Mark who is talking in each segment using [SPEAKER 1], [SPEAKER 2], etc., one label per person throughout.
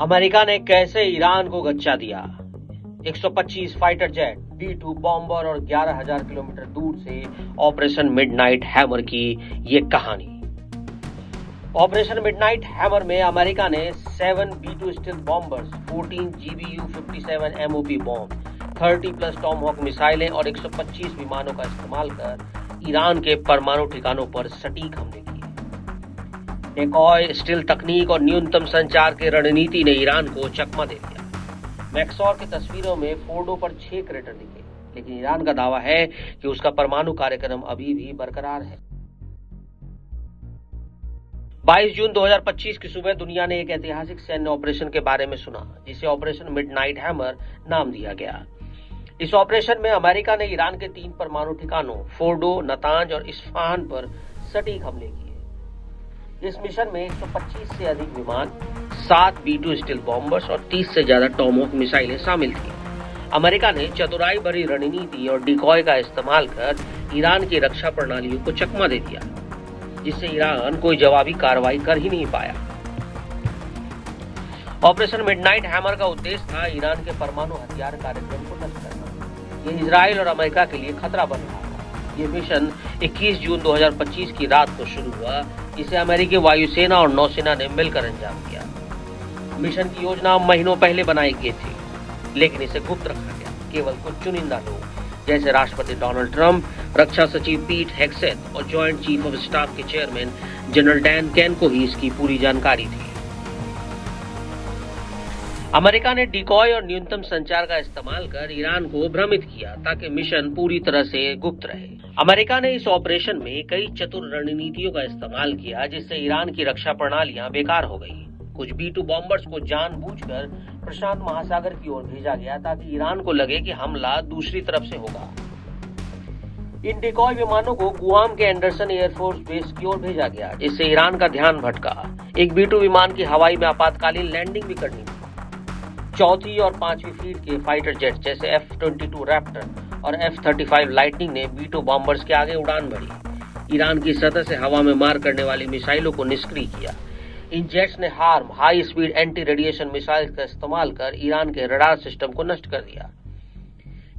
[SPEAKER 1] America ने कैसे Iran को गच्चा दिया। 125 फाइटर जेट, B-2 बॉम्बर और 11,000 किलोमीटर दूर से ऑपरेशन मिडनाइट हैमर की ये कहानी। ऑपरेशन मिडनाइट हैमर में अमेरिका ने 7 B-2 stealth bombers, 14 GBU-57 MOP bomb, 30 plus Tomahawk मिसाइलें और 125 विमानों का इस्तेमाल कर ईरान के परमाणु ठिकानों पर सटीक हमले किए। डेकॉय, स्टील्थ तकनीक और न्यूनतम संचार की रणनीति ने ईरान को चकमा दे दिया। मैक्सॉर की तस्वीरों में फोर्डो पर 6 क्रेटर दिखे, लेकिन ईरान का दावा है कि उसका परमाणु कार्यक्रम अभी भी बरकरार है। 22 जून 2025 की सुबह दुनिया ने एक ऐतिहासिक सैन्य ऑपरेशन के बारे में सुना, जिसे ऑपरेशन मिडनाइट हैमर नाम दिया गया। इस ऑपरेशन में अमेरिका ने ईरान के 3 परमाणु ठिकानों फोर्डो, नतांज और इस्फहान पर सटीक हमले किए। इस मिशन में 125 से अधिक विमान, 7 B-2 स्टील्थ बॉम्बर्स और 30 से ज्यादा टॉमहॉक मिसाइलें शामिल थी। अमेरिका ने चतुराई भरी रणनीति और डिकॉय का इस्तेमाल कर ईरान की रक्षा प्रणालियों को चकमा दे दिया, जिससे ईरान कोई जवाबी कार्रवाई कर ही नहीं पाया। ऑपरेशन मिडनाइट हैमर का उद्देश्य था ईरान के परमाणु हथियार कार्यक्रम को नष्ट करना। ये इजराइल और अमेरिका के लिए खतरा बन रहा था। ये मिशन 21 जून 2025 की रात को शुरू हुआ, जिसे अमेरिकी वायुसेना और नौसेना ने मिलकर अंजाम दिया। मिशन की योजना महीनों पहले बनाई गई थी, लेकिन इसे गुप्त रखा गया। केवल कुछ चुनिंदा लोग, जैसे राष्ट्रपति डोनाल्ड ट्रंप, रक्षा सचिव पीट हेग्सेथ और जॉइंट चीफ ऑफ स्टाफ के चेयरमैन जनरल डैन केन को ही इसकी पूरी जानकारी थी। अमेरिका ने डिकॉय और न्यूनतम संचार का इस्तेमाल कर ईरान को भ्रमित किया, ताकि मिशन पूरी तरह से गुप्त रहे। अमेरिका ने इस ऑपरेशन में कई चतुर रणनीतियों का इस्तेमाल किया, जिससे ईरान की रक्षा प्रणालियां बेकार हो गई। कुछ B-2 बॉम्बर्स को जानबूझकर प्रशांत महासागर की ओर भेजा गया, ताकि ईरान को लगे कि हमला दूसरी तरफ से होगा। इन डिकॉय विमानों को गुआम के एंडरसन एयरफोर्स बेस की ओर भेजा गया, जिससे ईरान का ध्यान भटका। एक B-2 विमान की हवाई में आपातकालीन लैंडिंग भी करनी थी। चौथी और 5वीं फील्ड के फाइटर जेट जैसे F-22 रैप्टर और F-35 लाइटनिंग ने B-2 बॉम्बर्स के आगे उड़ान भरी, ईरान की सतह से हवा में मार करने वाली मिसाइलों को निष्क्रिय किया। इन जेट्स ने harm high speed anti radiation missile का इस्तेमाल कर ईरान के रडार सिस्टम को नष्ट कर दिया।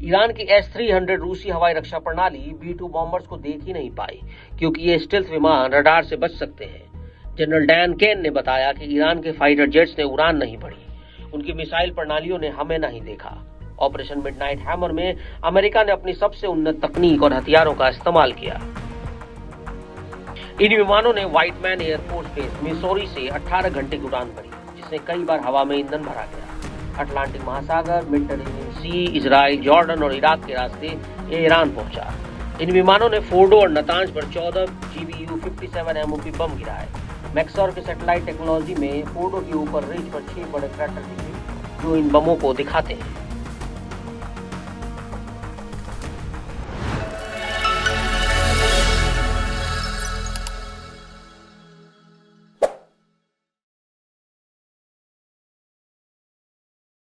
[SPEAKER 1] ईरान की S-300 रूसी हवाई रक्षा प्रणाली B-2 बॉम्बर्स को देख ही नहीं पाई, क्योंकि ये स्टील्थ विमान रडार से बच सकते हैं। जनरल डैन केन ने बताया कि ईरान के फाइटर जेट्स ने उड़ान नहीं भरी, उनकी मिसाइल प्रणालियों ने हमें नहीं देखा। ऑपरेशन मिडनाइट हैमर में अमेरिका ने अपनी सबसे उन्नत तकनीक और हथियारों का इस्तेमाल किया। इन विमानों ने व्हाइटमैन एयरफोर्स बेस मिसौरी से 18 घंटे की उड़ान भरी, जिससे कई बार हवा में ईंधन भरा गया। अटलांटिक महासागर, मेडिटेरेनियन सी, इजराइल, जॉर्डन और इराक के रास्ते ये ईरान पहुंचा। इन विमानों ने फोर्डो और नतांज पर 14 GBU-57 MOP बम गिराए। मैक्सॉर की सैटेलाइट टेक्नोलॉजी में फोर्डो के ऊपर रिज पर 6 बड़े क्रैटर दिखे, जो इन बमों को दिखाते हैं।